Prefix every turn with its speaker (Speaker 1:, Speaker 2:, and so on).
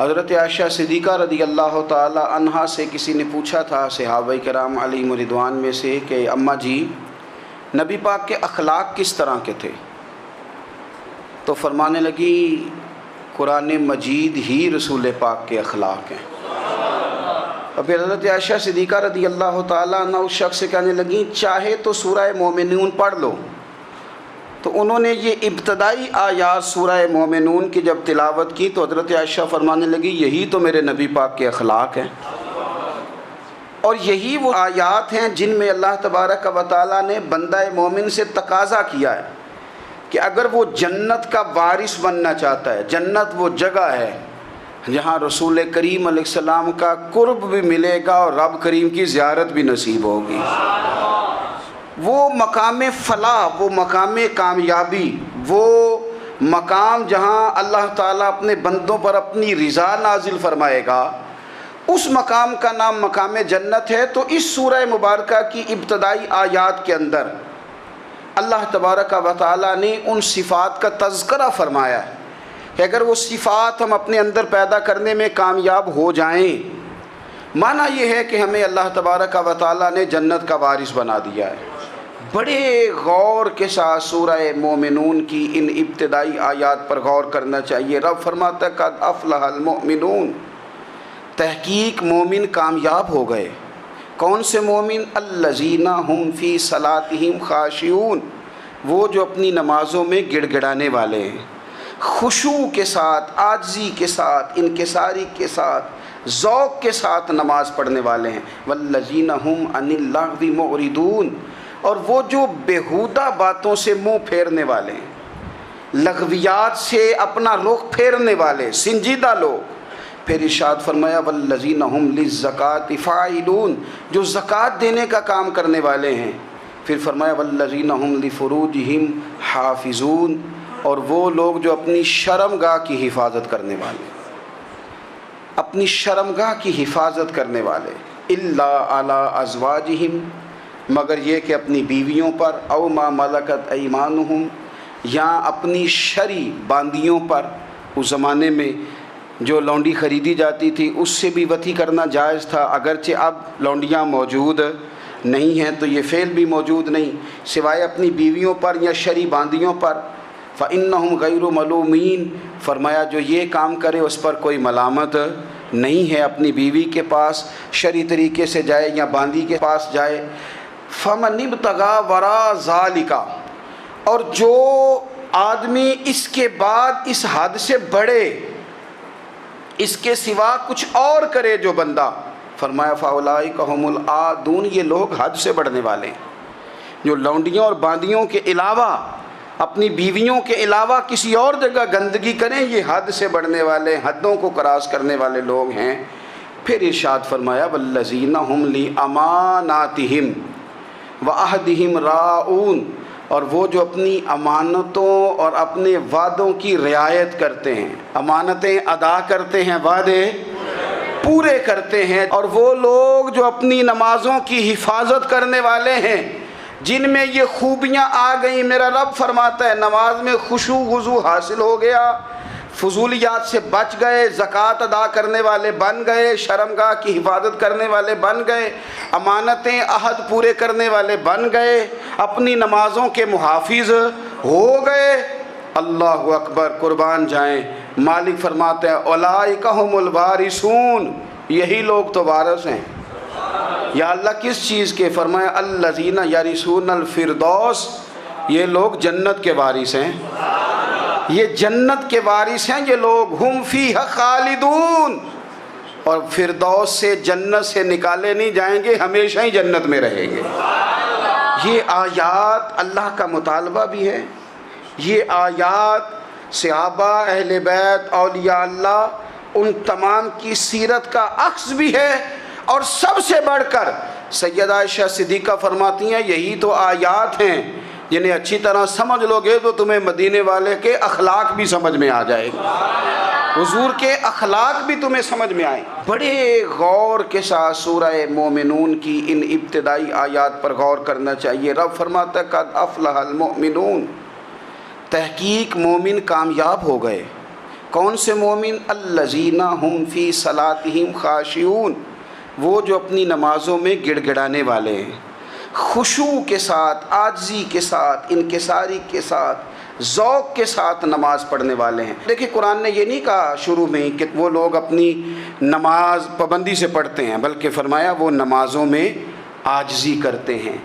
Speaker 1: حضرت عائشہ صدیقہ رضی اللہ تعالی عنہا سے کسی نے پوچھا تھا صحابہ کرام علیہم رضوان میں سے کہ اماں جی نبی پاک کے اخلاق کس طرح کے تھے؟ تو فرمانے لگی قرآن مجید ہی رسول پاک کے اخلاق ہیں۔ اور پھر حضرت عائشہ صدیقہ رضی اللہ تعالیٰ عنہ اس شخص سے کہنے لگیں چاہے تو سورہ مومنون پڑھ لو۔ تو انہوں نے یہ ابتدائی آیات سورہ مومنون کی جب تلاوت کی تو حضرت عائشہ فرمانے لگی یہی تو میرے نبی پاک کے اخلاق ہیں، اور یہی وہ آیات ہیں جن میں اللہ تبارک و تعالیٰ نے بندہ مومن سے تقاضا کیا ہے کہ اگر وہ جنت کا وارث بننا چاہتا ہے، جنت وہ جگہ ہے جہاں رسول کریم علیہ السلام کا قرب بھی ملے گا اور رب کریم کی زیارت بھی نصیب ہوگی، وہ مقام فلاح، وہ مقام کامیابی، وہ مقام جہاں اللہ تعالیٰ اپنے بندوں پر اپنی رضا نازل فرمائے گا، اس مقام کا نام مقام جنت ہے۔ تو اس سورہ مبارکہ کی ابتدائی آیات کے اندر اللہ تبارک و تعالیٰ نے ان صفات کا تذکرہ فرمایا ہے کہ اگر وہ صفات ہم اپنے اندر پیدا کرنے میں کامیاب ہو جائیں، معنی یہ ہے کہ ہمیں اللہ تبارک و تعالیٰ نے جنت کا وارث بنا دیا ہے۔ بڑے غور کے ساتھ سورہ مومنون کی ان ابتدائی آیات پر غور کرنا چاہیے۔ رب فرماتا ہے قد افلح المؤمنون، تحقیق مومن کامیاب ہو گئے۔ کون سے مومن؟ الذین ہم فی صلاتہم خاشعون، وہ جو اپنی نمازوں میں گڑ گڑانے والے ہیں، خشوع کے ساتھ، عاجزی کے ساتھ، انکساری کے ساتھ، ذوق کے ساتھ نماز پڑھنے والے ہیں۔ والذین ہم عن اللغو معرضون، اور وہ جو بیہودہ باتوں سے منہ پھیرنے والے ہیں، لغویات سے اپنا رخ پھیرنے والے سنجیدہ لوگ۔ پھر ارشاد فرمایا والذین ہم للزکاۃ فاعلون، جو زکوٰۃ دینے کا کام کرنے والے ہیں۔ پھر فرمایا والذین ہم لفروجہم حافظون، اور وہ لوگ جو اپنی شرمگاہ کی حفاظت کرنے والے، اپنی شرمگاہ کی حفاظت کرنے والے۔ الا علی ازواجہم، مگر یہ کہ اپنی بیویوں پر، او ما ملکت ایمانہم، یا اپنی شرعی باندیوں پر۔ اس زمانے میں جو لونڈی خریدی جاتی تھی اس سے بھی وطی کرنا جائز تھا، اگرچہ اب لونڈیاں موجود نہیں ہیں تو یہ فعل بھی موجود نہیں، سوائے اپنی بیویوں پر یا شرعی باندیوں پر۔ فإنہم غیر ملومین، فرمایا جو یہ کام کرے اس پر کوئی ملامت نہیں ہے، اپنی بیوی کے پاس شرعی طریقے سے جائے یا باندی کے پاس جائے۔ فمن ابتغى وراء ذلك، اور جو آدمی اس کے بعد اس حد سے بڑھے، اس کے سوا کچھ اور کرے جو بندہ، فرمایا فاولئک هم العادون، یہ لوگ حد سے بڑھنے والے ہیں، جو لونڈیوں اور باندیوں کے علاوہ، اپنی بیویوں کے علاوہ کسی اور جگہ گندگی کریں، یہ حد سے بڑھنے والے، حدوں کو کراس کرنے والے لوگ ہیں۔ پھر ارشاد فرمایا والذین هم لاماناتہم وعہدہم راعون، اور وہ جو اپنی امانتوں اور اپنے وعدوں کی رعایت کرتے ہیں، امانتیں ادا کرتے ہیں، وعدے پورے کرتے ہیں۔ اور وہ لوگ جو اپنی نمازوں کی حفاظت کرنے والے ہیں، جن میں یہ خوبیاں آ گئیں، میرا رب فرماتا ہے نماز میں خشوع وضو حاصل ہو گیا، فضولیات سے بچ گئے، زکوٰۃ ادا کرنے والے بن گئے، شرمگاہ کی حفاظت کرنے والے بن گئے، امانتیں عہد پورے کرنے والے بن گئے، اپنی نمازوں کے محافظ ہو گئے۔ اللہ اکبر، قربان جائیں۔ مالک فرماتے ہیں اولئک هم الوارثون، یہی لوگ تو وارث ہیں۔ یا اللہ کس چیز کے؟ فرمایا الذین یرثون الفردوس، یہ لوگ جنت کے وارث ہیں، یہ جنت کے وارث ہیں یہ لوگ۔ ہم فیہا خالدون، اور فردوس سے، جنت سے نکالے نہیں جائیں گے، ہمیشہ ہی جنت میں رہیں گے۔ یہ آیات اللہ کا مطالبہ بھی ہے، یہ آیات صحابہ، اہل بیت، اولیاء اللہ، ان تمام کی سیرت کا عکس بھی ہے۔ اور سب سے بڑھ کر سیدہ عائشہ صدیقہ فرماتی ہیں یہی تو آیات ہیں جنہیں اچھی طرح سمجھ لو گے تو تمہیں مدینے والے کے اخلاق بھی سمجھ میں آ جائے گا، حضور کے اخلاق بھی تمہیں سمجھ میں آئیں۔ بڑے غور کے ساتھ سورہ مومنون کی ان ابتدائی آیات پر غور کرنا چاہیے۔ رب فرماتا ہے قد افلح المؤمنون، تحقیق مومن کامیاب ہو گئے۔ کون سے مومن؟ الذین هم فی صلاتہم خاشعون، وہ جو اپنی نمازوں میں گڑ گڑانے والے ہیں، خشوع کے ساتھ، عاجزی کے ساتھ، انکساری کے ساتھ، ذوق کے ساتھ نماز پڑھنے والے ہیں۔ دیکھیں قرآن نے یہ نہیں کہا شروع میں کہ وہ لوگ اپنی نماز پابندی سے پڑھتے ہیں، بلکہ فرمایا وہ نمازوں میں عاجزی کرتے ہیں،